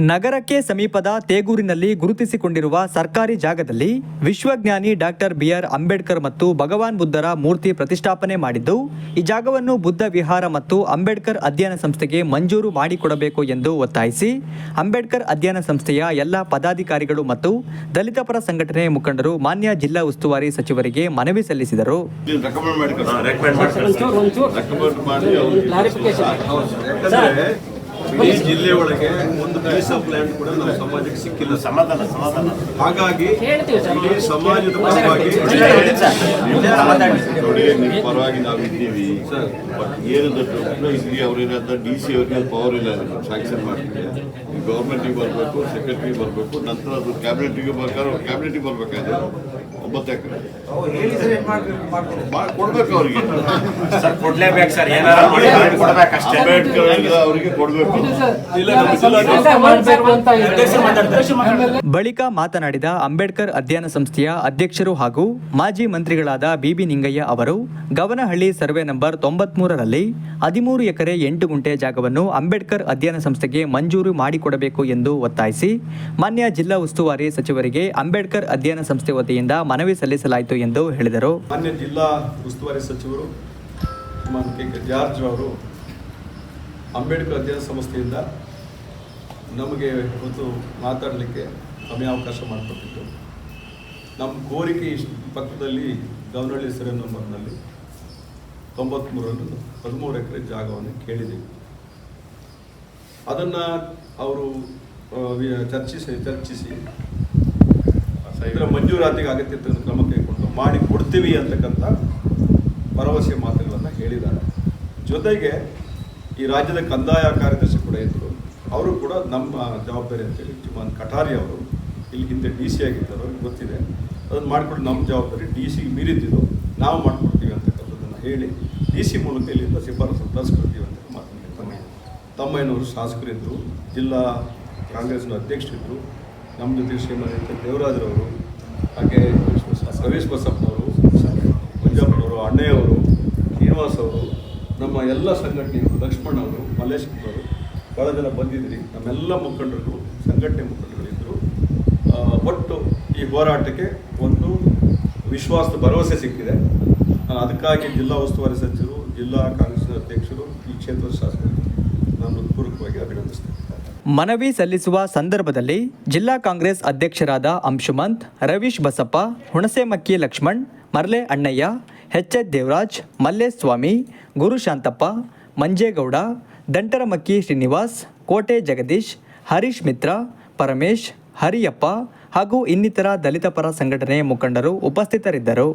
ನಗರಕ್ಕೆ ಸಮೀಪದ ತೇಗೂರಿನಲ್ಲಿ ಗುರುತಿಸಿಕೊಂಡಿರುವ ಸರ್ಕಾರಿ ಜಾಗದಲ್ಲಿ ವಿಶ್ವಜ್ಞಾನಿ ಡಾಕ್ಟರ್ ಬಿಆರ್ ಅಂಬೇಡ್ಕರ್ ಮತ್ತು ಭಗವಾನ್ ಬುದ್ಧರ ಮೂರ್ತಿ ಪ್ರತಿಷ್ಠಾಪನೆ ಮಾಡಿದ್ದು, ಈ ಜಾಗವನ್ನು ಬುದ್ಧ ವಿಹಾರ ಮತ್ತು ಅಂಬೇಡ್ಕರ್ ಅಧ್ಯಯನ ಸಂಸ್ಥೆಗೆ ಮಂಜೂರು ಮಾಡಿಕೊಡಬೇಕು ಎಂದು ಒತ್ತಾಯಿಸಿ ಅಂಬೇಡ್ಕರ್ ಅಧ್ಯಯನ ಸಂಸ್ಥೆಯ ಎಲ್ಲ ಪದಾಧಿಕಾರಿಗಳು ಮತ್ತು ದಲಿತ ಪರ ಸಂಘಟನೆ ಮುಖಂಡರು ಮಾನ್ಯ ಜಿಲ್ಲಾ ಉಸ್ತುವಾರಿ ಸಚಿವರಿಗೆ ಮನವಿ ಸಲ್ಲಿಸಿದರು. ಈ ಜಿಲ್ಲೆ ಒಳಗೆ ಒಂದು ಪೀಸ್ ಆಫ್ ಲ್ಯಾಂಡ್ ಕೂಡ ನಮ್ಮ ಸಮಾಜಕ್ಕೆ ಸಿಕ್ಕಿಲ್ಲ. ಸಮಾಧಾನ ಹಾಗಾಗಿ ಸಮಾಜದ ಪರವಾಗಿ ನೋಡಿ, ನಿಮ್ಮ ಪರವಾಗಿ ನಾವು ಇದ್ದೀವಿ. ಏನು ದೊಡ್ಡ ಅವ್ರೇನಾದ DC ಅವ್ರಿಗೆ ಪವರ್ ಇಲ್ಲ, ಸ್ಯಾಂಕ್ಷನ್ ಮಾಡ್ತೀವಿ. ಗೌರ್ಮೆಂಟಿಗೆ ಬರಬೇಕು, ಸೆಕ್ರೆಟರಿ ಬರಬೇಕು, ನಂತರ ಅದು ಕ್ಯಾಬಿನೆಟ್ಗೆ ಬರ್ಬೇಕಾದ್ರೆ 9 ಎಕರೆ ಕೊಡ್ಬೇಕು ಅವ್ರಿಗೆ. ಕೊಡ್ಲೇಬೇಕು ಸರ್, ಅಂಬೇಡ್ಕರ್ ಅವರಿಗೆ ಕೊಡ್ಬೇಕು. ಬಳಿಕ ಮಾತನಾಡಿದ ಅಂಬೇಡ್ಕರ್ ಅಧ್ಯಯನ ಸಂಸ್ಥೆಯ ಅಧ್ಯಕ್ಷರು ಹಾಗೂ ಮಾಜಿ ಮಂತ್ರಿಗಳಾದ ಬಿಬಿ ನಿಂಗಯ್ಯ ಅವರು, ಗವನಹಳ್ಳಿ ಸರ್ವೆ ನಂಬರ್ 93ರಲ್ಲಿ 13 ಎಕರೆ 8 ಗುಂಟೆ ಜಾಗವನ್ನು ಅಂಬೇಡ್ಕರ್ ಅಧ್ಯಯನ ಸಂಸ್ಥೆಗೆ ಮಂಜೂರು ಮಾಡಿಕೊಡಬೇಕು ಎಂದು ಒತ್ತಾಯಿಸಿ ಮಾನ್ಯ ಜಿಲ್ಲಾ ಉಸ್ತುವಾರಿ ಸಚಿವರಿಗೆ ಅಂಬೇಡ್ಕರ್ ಅಧ್ಯಯನ ಸಂಸ್ಥೆ ವತಿಯಿಂದ ಮನವಿ ಸಲ್ಲಿಸಲಾಯಿತು ಎಂದು ಹೇಳಿದರು. ಮಾನ್ಯ ಜಿಲ್ಲಾ ಉಸ್ತುವಾರಿ ಸಚಿವರು ಜಾರ್ಜ್ ಅವರು ಅಂಬೇಡ್ಕರ್ ಅಧ್ಯಯನ ಸಂಸ್ಥೆಯಿಂದ ನಮಗೆ ಇವತ್ತು ಮಾತಾಡಲಿಕ್ಕೆ ಸಮಯಾವಕಾಶ ಮಾಡಿಕೊಟ್ಟಿದ್ದು, ನಮ್ಮ ಕೋರಿಕೆ ಪಕ್ಕದಲ್ಲಿ ಗವನಹಳ್ಳಿ ಸರ್ವೆ ನಂಬರ್ನಲ್ಲಿ 93ರಲ್ಲಿ 13 ಎಕರೆ ಜಾಗವನ್ನು ಕೇಳಿದ್ದೀವಿ. ಅದನ್ನು ಅವರು ಚರ್ಚಿಸಿ ಇದರ ಮಂಜೂರಾತಿಗೆ ಅಗತ್ಯ ಕ್ರಮ ಕೈಗೊಂಡು ಮಾಡಿ ಕೊಡ್ತೀವಿ ಅಂತಕ್ಕಂಥ ಭರವಸೆ ಮಾತುಗಳನ್ನು ಹೇಳಿದ್ದಾರೆ. ಜೊತೆಗೆ ಈ ರಾಜ್ಯದ ಕಂದಾಯ ಕಾರ್ಯದರ್ಶಿ ಕೂಡ ಇದ್ದರು, ಅವರು ಕೂಡ ನಮ್ಮ ಜವಾಬ್ದಾರಿ ಅಂತೇಳಿ ಜುಮಾನ್ ಕಟಾರಿ ಅವರು ಇಲ್ಲಿ ಹಿಂದೆ DC ಆಗಿದ್ದರು, ಅವ್ರಿಗೆ ಗೊತ್ತಿದೆ. ಅದನ್ನು ಮಾಡಿಕೊಟ್ಟು ನಮ್ಮ ಜವಾಬ್ದಾರಿ DCಗೆ ಮೀರಿದ್ದು ನಾವು ಮಾಡಿಕೊಡ್ತೀವಿ ಅಂತಕ್ಕಂಥದ್ದನ್ನು ಹೇಳಿ DC ಮೂಲಕ ಇಲ್ಲಿಂದ ಶಿಫಾರಸು ತರಿಸ್ಕೊಡ್ತೀವಿ ಅಂತ ಮಾತನಾಡಿ ತಮ್ಮಯ್ಯನವರು ಶಾಸಕರಿದ್ದರು, ಜಿಲ್ಲಾ ಕಾಂಗ್ರೆಸ್ನ ಅಧ್ಯಕ್ಷರಿದ್ದರು, ನಮ್ಮ ಜೊತೆ ಶ್ರೀಮತಿ ದೇವರಾಜರವರು, ಹಾಗೆ ರವೀಶ್ ಬಸಪ್ಪನವರು, ಮಂಜಪ್ಪನವರು, ಅಣ್ಣಯ್ಯವರು, ಶ್ರೀನಿವಾಸ್ ಅವರು, ನಮ್ಮ ಎಲ್ಲ ಸಂಘಟನೆಯವರು, ಲಕ್ಷ್ಮಣ್ ಅವರು, ಮಲ್ಲೇಶ್ವರವರು, ಭಾಳ ಜನ ಬಂದಿದ್ರಿ. ನಮ್ಮೆಲ್ಲ ಮುಖಂಡರು, ಸಂಘಟನೆ ಮುಖಂಡರುಗಳಿದ್ದರು. ಒಟ್ಟು ಈ ಹೋರಾಟಕ್ಕೆ ಒಂದು ವಿಶ್ವಾಸದ ಭರವಸೆ ಸಿಕ್ಕಿದೆ. ಅದಕ್ಕಾಗಿ ಜಿಲ್ಲಾ ಉಸ್ತುವಾರಿ ಸಚಿವರು, ಜಿಲ್ಲಾ ಕಾಂಗ್ರೆಸ್ನ ಅಧ್ಯಕ್ಷರು, ಈ ಕ್ಷೇತ್ರದ ಶಾಸಕರು ನಾನು ಪೂರ್ವಕವಾಗಿ ಅಭಿನಂದಿಸ್ತೇನೆ. ಮನವಿ ಸಲ್ಲಿಸುವ ಸಂದರ್ಭದಲ್ಲಿ ಜಿಲ್ಲಾ ಕಾಂಗ್ರೆಸ್ ಅಧ್ಯಕ್ಷರಾದ ಅಂಶುಮಂತ್, ರವೀಶ್ ಬಸಪ್ಪ, ಹುಣಸೆಮಕ್ಕಿ ಲಕ್ಷ್ಮಣ್, ಮರ್ಲೆ ಅಣ್ಣಯ್ಯ, HH ದೇವರಾಜ್, ಮಲ್ಲೇಸ್ವಾಮಿ, ಗುರುಶಾಂತಪ್ಪ, ಮಂಜೇಗೌಡ, ದಂಟರಮಕ್ಕಿ ಶ್ರೀನಿವಾಸ್, ಕೋಟೆ ಜಗದೀಶ್, ಹರೀಶ್ ಮಿತ್ರ, ಪರಮೇಶ್, ಹರಿಯಪ್ಪ ಹಾಗೂ ಇನ್ನಿತರ ದಲಿತ ಪರ ಸಂಘಟನೆ ಮುಖಂಡರು ಉಪಸ್ಥಿತರಿದ್ದರು.